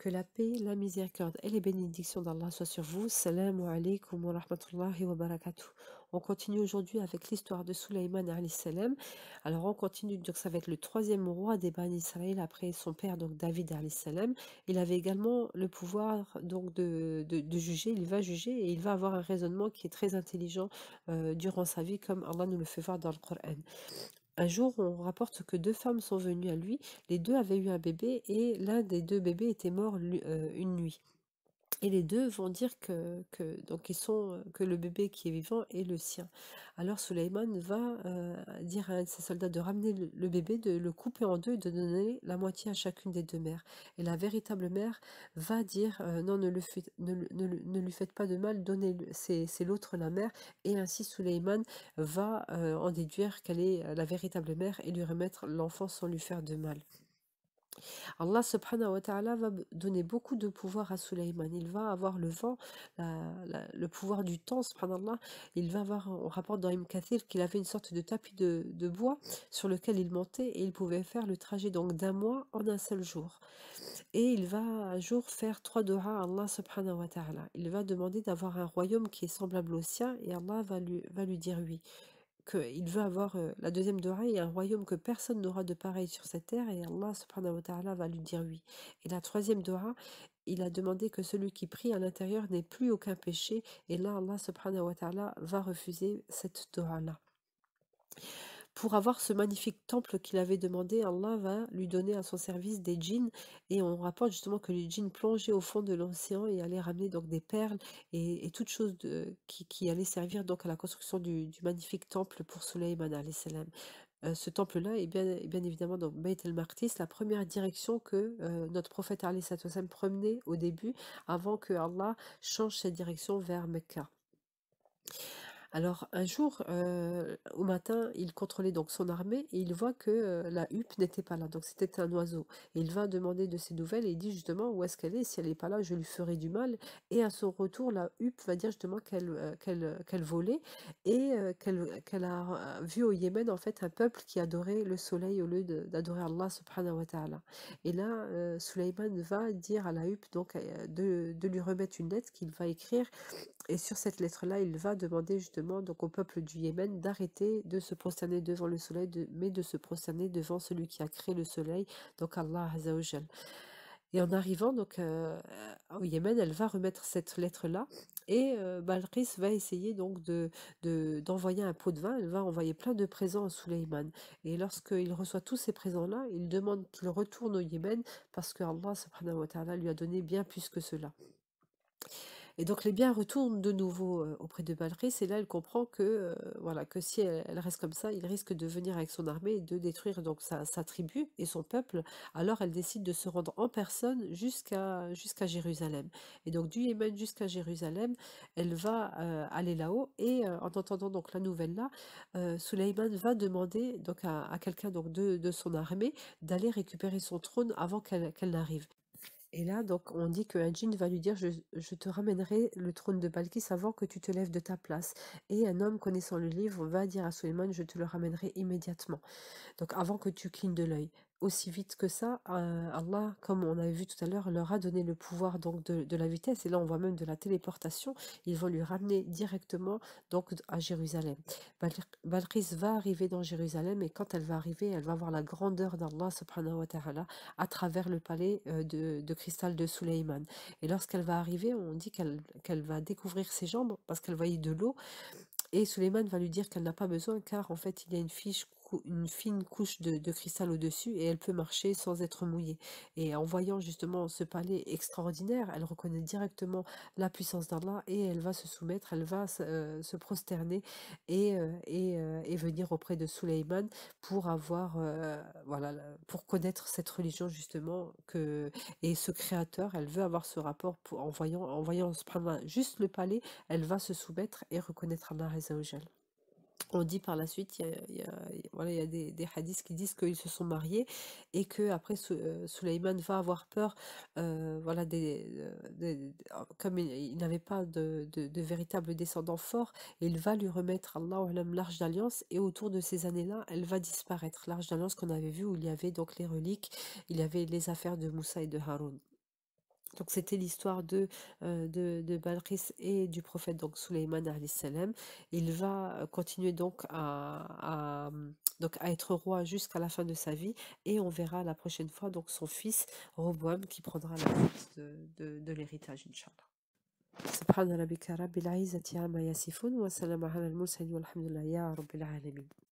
Que la paix, la miséricorde et les bénédictions d'Allah soient sur vous. Salam alaikum wa rahmatullahi wa barakatuh. On continue aujourd'hui avec l'histoire de Sulaiman alayhi salam. Alors on continue, donc ça va être le troisième roi des Bani Israël après son père, donc David alayhi salam. Il avait également le pouvoir donc de juger, il va juger et il va avoir un raisonnement qui est très intelligent durant sa vie, comme Allah nous le fait voir dans le Coran. Un jour, on rapporte que deux femmes sont venues à lui, les deux avaient eu un bébé et l'un des deux bébés était mort une nuit. Et les deux vont dire donc que le bébé qui est vivant est le sien. Alors Sulayman va dire à un de ses soldats de ramener le bébé, de le couper en deux et de donner la moitié à chacune des deux mères. Et la véritable mère va dire non, ne lui faites pas de mal, c'est l'autre la mère. Et ainsi Sulayman va en déduire qu'elle est la véritable mère et lui remettre l'enfant sans lui faire de mal. Allah subhanahu wa ta'ala va donner beaucoup de pouvoir à Sulaiman. Il va avoir le vent, le pouvoir du temps, subhanallah. Il va avoir, on rapporte dans Ibn Kathir qu'il avait une sorte de tapis de bois sur lequel il montait et il pouvait faire le trajet donc d'un mois en un seul jour. Et il va un jour faire 3 doigts à Allah subhanahu wa ta'ala. Il va demander d'avoir un royaume qui est semblable au sien et Allah va lui dire oui, qu'il veut avoir la deuxième Dora et un royaume que personne n'aura de pareil sur cette terre et Allah subhanahu wa ta'ala va lui dire oui. Et la troisième Dora, il a demandé que celui qui prie à l'intérieur n'ait plus aucun péché et là Allah subhanahu wa ta'ala va refuser cette Dora-là. Pour avoir ce magnifique temple qu'il avait demandé, Allah va lui donner à son service des djinns et on rapporte justement que les djinns plongeaient au fond de l'océan et allaient ramener donc des perles et toutes choses qui allaient servir donc à la construction du magnifique temple pour Suleyman alayhi salam. Ce temple-là est bien évidemment donc Beit el-Maqdis, la première direction que notre prophète alayhi salam promenait au début avant que Allah change sa direction vers Mecca. Alors un jour, au matin, il contrôlait donc son armée et il voit que la huppe n'était pas là, donc c'était un oiseau. Et il va demander de ses nouvelles et il dit justement où est-ce qu'elle est, si elle n'est pas là, je lui ferai du mal. Et à son retour, la huppe va dire justement qu'elle volait et qu'elle a vu au Yémen en fait un peuple qui adorait le soleil au lieu d'adorer Allah subhanahu wa ta'ala. Et là, Suleyman va dire à la huppe donc de lui remettre une lettre qu'il va écrire et sur cette lettre-là, il va demander justement donc au peuple du Yémen d'arrêter de se prosterner devant le soleil, mais de se prosterner devant celui qui a créé le soleil, donc Allah Azza wa Jal. Et en arrivant donc au Yémen, elle va remettre cette lettre-là et Balqis va essayer donc d'envoyer un pot de vin. Elle va envoyer plein de présents à Suleyman. Et lorsqu'il reçoit tous ces présents-là, il demande qu'il retourne au Yémen parce que Allah subhanahu wa ta'ala lui a donné bien plus que cela. Et donc les biens retournent de nouveau auprès de Balqis et là elle comprend que voilà que si elle reste comme ça, il risque de venir avec son armée et de détruire donc sa tribu et son peuple. Alors elle décide de se rendre en personne jusqu'à Jérusalem. Et donc du Yémen jusqu'à Jérusalem, elle va aller là-haut et en entendant donc la nouvelle là, Sulayman va demander donc à quelqu'un donc de son armée d'aller récupérer son trône avant qu'elle n'arrive. Et là, donc, on dit qu'un djinn va lui dire, je te ramènerai le trône de Balkis avant que tu te lèves de ta place. Et un homme connaissant le livre va dire à Suleiman, je te le ramènerai immédiatement. Donc avant que tu clignes de l'œil. Aussi vite que ça, Allah, comme on avait vu tout à l'heure, leur a donné le pouvoir donc de la vitesse. Et là, on voit même de la téléportation. Ils vont lui ramener directement donc à Jérusalem. Balqis va arriver dans Jérusalem et quand elle va arriver, elle va voir la grandeur d'Allah subhanahu wa ta'ala à travers le palais de cristal de Suleyman. Et lorsqu'elle va arriver, on dit qu'elle va découvrir ses jambes parce qu'elle voyait de l'eau et Suleiman va lui dire qu'elle n'a pas besoin car en fait il y a une fine couche de cristal au-dessus et elle peut marcher sans être mouillée. Et en voyant justement ce palais extraordinaire, elle reconnaît directement la puissance d'Allah et elle va se soumettre, elle va se prosterner et venir auprès de Suleiman pour avoir voilà pour connaître cette religion justement et ce créateur, elle veut avoir ce rapport en voyant subhanallah, juste le palais, elle va se soumettre et reconnaître Allah Azza wa Jal. On dit par la suite, voilà, il y a des hadiths qui disent qu'ils se sont mariés et que après Suleyman va avoir peur, voilà, comme il n'avait pas de véritable descendant fort, il va lui remettre Allahu alam l'arche d'alliance et autour de ces années-là, elle va disparaître. L'arche d'alliance qu'on avait vu où il y avait donc les reliques, il y avait les affaires de Moussa et de Haroun. Donc c'était l'histoire de Balqis et du prophète donc Souleymane alayhi salam. Il va continuer donc donc à être roi jusqu'à la fin de sa vie et on verra la prochaine fois donc son fils Roboam qui prendra la tête de l'héritage, Inch'Allah. سبحان ربك رب العزة عما يصفون وسلام على المرسلين والحمد لله يا رب العالمين.